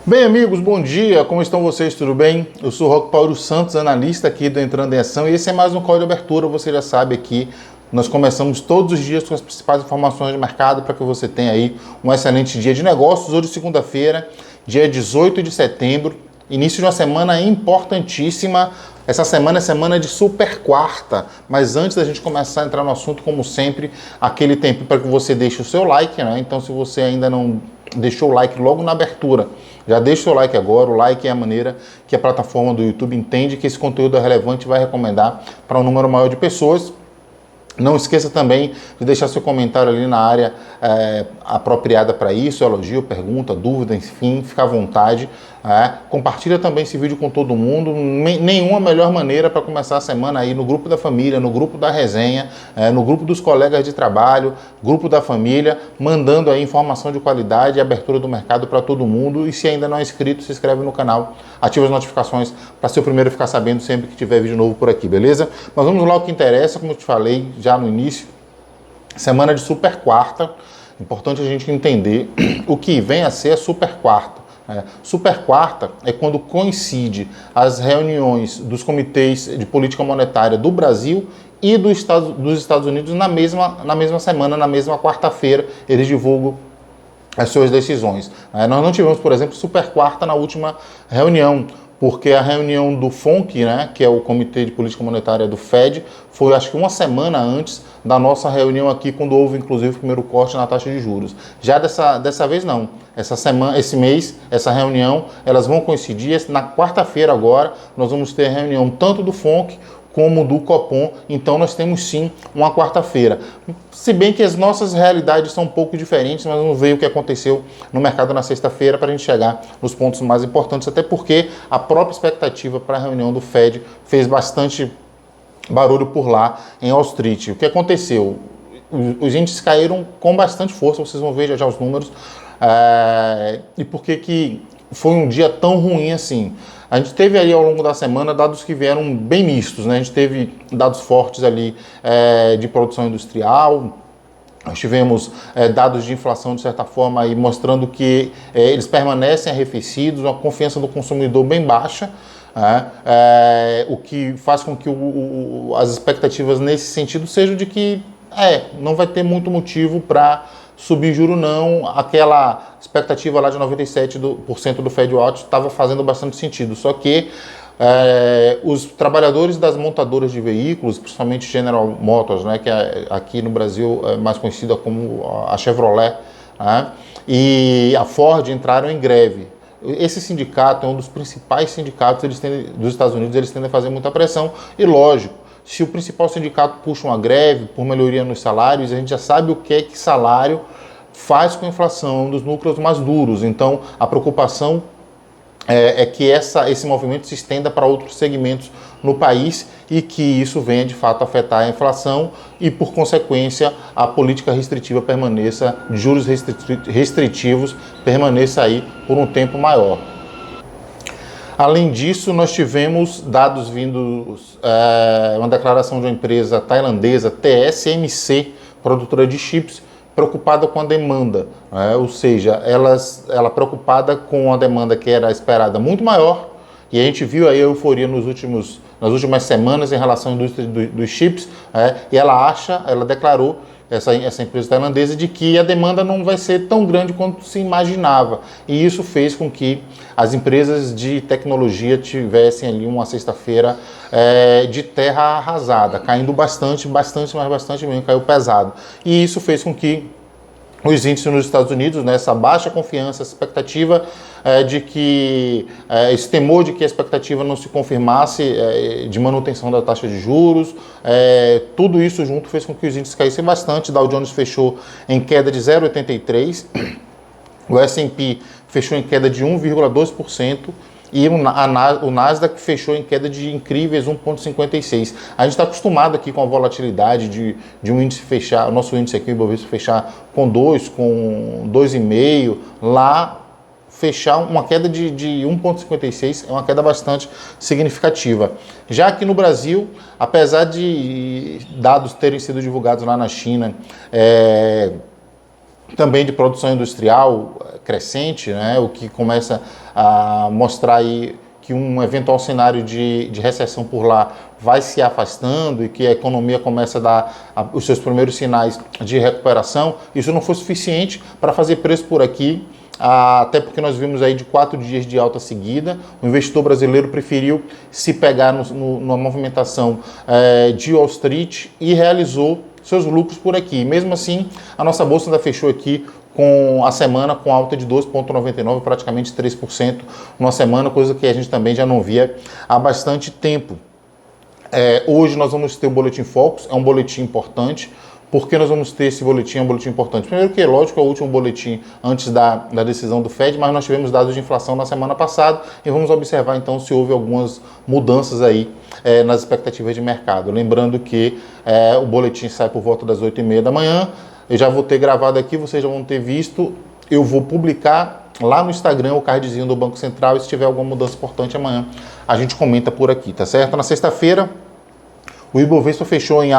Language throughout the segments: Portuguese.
Bem, amigos, bom dia, como estão vocês, tudo bem? Eu sou o Roque Paulo Santos, analista aqui do Entrando em Ação, e esse é mais um call de abertura. Você já sabe aqui, nós começamos todos os dias com as principais informações de mercado para que você tenha aí um excelente dia de negócios. Hoje, segunda-feira, dia 18 de setembro, início de uma semana importantíssima. Essa semana é semana de super quarta, mas antes da gente começar a entrar no assunto, como sempre, aquele tempo para que você deixe o seu like, né? Então, se você ainda não deixou o like logo na abertura, já deixa o seu like agora. O like é a maneira que a plataforma do YouTube entende que esse conteúdo é relevante e vai recomendar para um número maior de pessoas. Não esqueça também de deixar seu comentário ali na área apropriada para isso, elogio, pergunta, dúvida, enfim, fica à vontade. Compartilha também esse vídeo com todo mundo. Nenhuma melhor maneira para começar a semana aí no grupo da família, no grupo da resenha, no grupo dos colegas de trabalho, grupo da família, mandando aí informação de qualidade e abertura do mercado para todo mundo. E se ainda não é inscrito, se inscreve no canal, ativa as notificações para ser o primeiro a ficar sabendo sempre que tiver vídeo novo por aqui, beleza? Mas vamos lá ao que interessa, como eu te falei já no início, semana de super quarta. Importante a gente entender o que vem a ser a super quarta. Super quarta é quando coincide as reuniões dos comitês de política monetária do Brasil e dos Estados Unidos na mesma semana, na mesma quarta-feira, eles divulgam as suas decisões. Nós não tivemos, por exemplo, super quarta na última reunião, porque a reunião do FONC, que é o Comitê de Política Monetária do Fed, foi acho que uma semana antes da nossa reunião aqui, quando houve inclusive o primeiro corte na taxa de juros. Já dessa vez não. Esse mês, essa reunião, elas vão coincidir. Na quarta-feira agora, nós vamos ter a reunião tanto do FONC como do Copom, então nós temos sim uma quarta-feira. Se bem que as nossas realidades são um pouco diferentes, mas vamos ver o que aconteceu no mercado na sexta-feira para a gente chegar nos pontos mais importantes, até porque a própria expectativa para a reunião do Fed fez bastante barulho por lá em Wall Street. O que aconteceu? Os índices caíram com bastante força, vocês vão ver já os números. E por que foi um dia tão ruim assim? A gente teve aí ao longo da semana dados que vieram bem mistos, né? A gente teve dados fortes ali de produção industrial, nós tivemos dados de inflação de certa forma aí mostrando que eles permanecem arrefecidos, uma confiança do consumidor bem baixa, o que faz com que as expectativas nesse sentido sejam de que não vai ter muito motivo para subir juro não. Aquela expectativa lá de 97% do Fed Watch estava fazendo bastante sentido, só que os trabalhadores das montadoras de veículos, principalmente General Motors, que aqui no Brasil é mais conhecida como a Chevrolet, e a Ford entraram em greve. Esse sindicato é um dos principais sindicatos dos Estados Unidos, eles tendem a fazer muita pressão, e lógico, se o principal sindicato puxa uma greve por melhoria nos salários, a gente já sabe o que salário faz com a inflação dos núcleos mais duros. Então, a preocupação é que esse movimento se estenda para outros segmentos no país e que isso venha, de fato, afetar a inflação e, por consequência, a política restritiva permaneça, de juros restritivos permaneça aí por um tempo maior. Além disso, nós tivemos dados vindos, uma declaração de uma empresa tailandesa, TSMC, produtora de chips, preocupada com a demanda, ou seja, ela preocupada com a demanda que era esperada muito maior, e a gente viu aí a euforia nas últimas semanas em relação à indústria dos chips, e ela declarou, essa empresa tailandesa, de que a demanda não vai ser tão grande quanto se imaginava. E isso fez com que as empresas de tecnologia tivessem ali uma sexta-feira de terra arrasada, caindo bastante mesmo, caiu pesado. E isso fez com que os índices nos Estados Unidos, essa baixa confiança, essa expectativa de que, esse temor de que a expectativa não se confirmasse de manutenção da taxa de juros, tudo isso junto fez com que os índices caíssem bastante. Dow Jones fechou em queda de 0,83%, o S&P fechou em queda de 1,2%, e o Nasdaq fechou em queda de incríveis 1,56%. A gente está acostumado aqui com a volatilidade de um índice fechar, o nosso índice aqui, o Ibovespa, fechar com 2, com 2,5%, lá fechar uma queda de 1,56% é uma queda bastante significativa. Já aqui no Brasil, apesar de dados terem sido divulgados lá na China, também de produção industrial crescente, né, o que começa a mostrar aí que um eventual cenário de recessão por lá vai se afastando e que a economia começa a dar os seus primeiros sinais de recuperação. Isso não foi suficiente para fazer preço por aqui, até porque nós vimos aí de 4 dias de alta seguida. O investidor brasileiro preferiu se pegar numa movimentação de Wall Street e realizou seus lucros por aqui. Mesmo assim, a nossa bolsa ainda fechou aqui com a semana com alta de 2,99%, praticamente 3% numa semana, coisa que a gente também já não via há bastante tempo. Hoje nós vamos ter o Boletim Focus, é um boletim importante. Por que nós vamos ter esse boletim? É um boletim importante. Primeiro que, lógico, é o último boletim antes da decisão do Fed, mas nós tivemos dados de inflação na semana passada e vamos observar então se houve algumas mudanças aí nas expectativas de mercado. Lembrando que o boletim sai por volta das 8h30 da manhã. Eu já vou ter gravado aqui, vocês já vão ter visto. Eu vou publicar lá no Instagram o cardzinho do Banco Central e se tiver alguma mudança importante amanhã, a gente comenta por aqui, tá certo? Na sexta-feira, o Ibovespa fechou em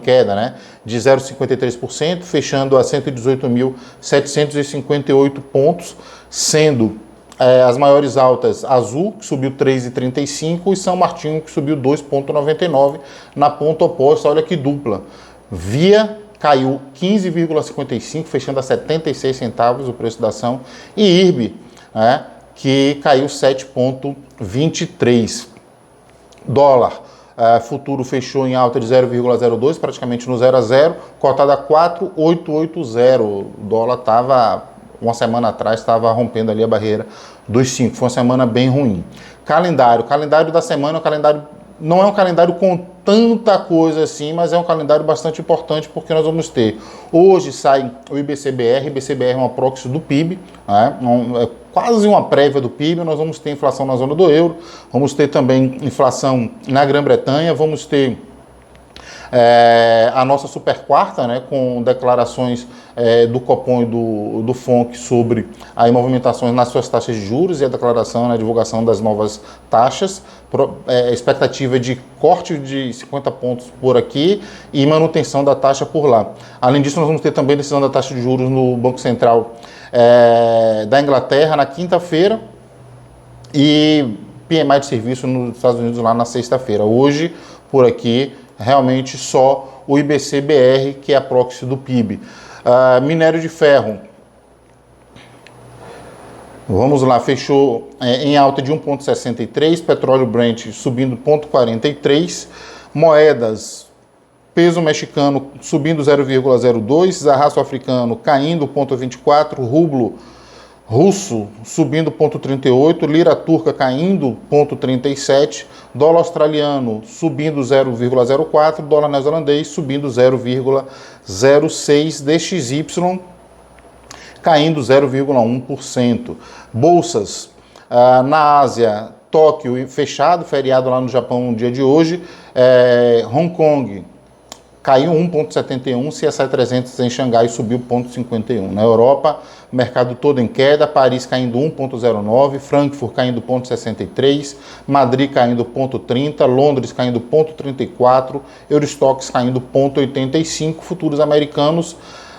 queda, né, de 0,53%, fechando a 118.758 pontos, sendo as maiores altas Azul, que subiu 3,35%, e São Martinho, que subiu 2,99%. Na ponta oposta, olha que dupla. Via caiu 15,55, fechando a 76 centavos o preço da ação, e IRB, né, que caiu 7,23. Dólar futuro fechou em alta de 0,02, praticamente no 0 a 0, cotada a 4,880. O dólar estava, uma semana atrás, estava rompendo ali a barreira dos 5. Foi uma semana bem ruim. Calendário da semana, não é um calendário com tanta coisa assim, mas é um calendário bastante importante porque nós vamos ter, hoje sai o IBC-BR é uma proxy do PIB, né? É quase uma prévia do PIB. Nós vamos ter inflação na zona do euro, vamos ter também inflação na Grã-Bretanha, vamos ter a nossa super quarta, né, com declarações do Copom e do FONC sobre aí movimentações nas suas taxas de juros e a declaração, a divulgação das novas taxas, expectativa de corte de 50 pontos por aqui e manutenção da taxa por lá. Além disso, nós vamos ter também decisão da taxa de juros no Banco Central da Inglaterra na quinta-feira e PMI de serviço nos Estados Unidos lá na sexta-feira. Hoje, por aqui, realmente só o IBC-BR, que é a proxy do PIB. Minério de ferro, vamos lá, fechou em alta de 1,63, petróleo Brent subindo 0,43, moedas, peso mexicano subindo 0,02, arrasto africano caindo 0,24, rublo russo subindo 0,38, lira turca caindo 0,37, dólar australiano subindo 0,04, dólar neozelandês subindo 0,06, DXY caindo 0,1%. Bolsas na Ásia, Tóquio fechado, feriado lá no Japão no dia de hoje, Hong Kong caiu 1,71, CSI 300 em Xangai subiu 0,51. Na Europa, mercado todo em queda, Paris caindo 1,09, Frankfurt caindo 0,63, Madrid caindo 0,30, Londres caindo 0,34, Eurostoxx caindo 0,85, futuros americanos,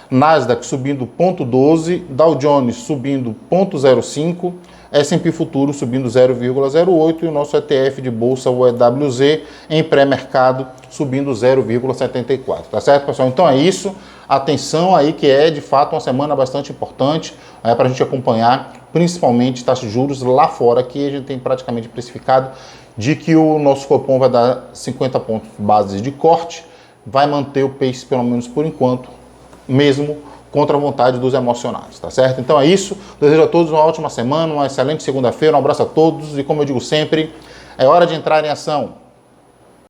Nasdaq subindo 0,12, Dow Jones subindo 0,05, S&P Futuro subindo 0,08 e o nosso ETF de bolsa, o EWZ, em pré-mercado subindo 0,74. Tá certo, pessoal? Então é isso. Atenção aí que é de fato uma semana bastante importante para a gente acompanhar, principalmente taxas de juros lá fora. Aqui a gente tem praticamente precificado de que o nosso Copom vai dar 50 pontos base de corte, vai manter o pace pelo menos por enquanto, mesmo contra a vontade dos emocionados, tá certo? Então é isso, desejo a todos uma ótima semana, uma excelente segunda-feira, um abraço a todos e como eu digo sempre, é hora de entrar em ação.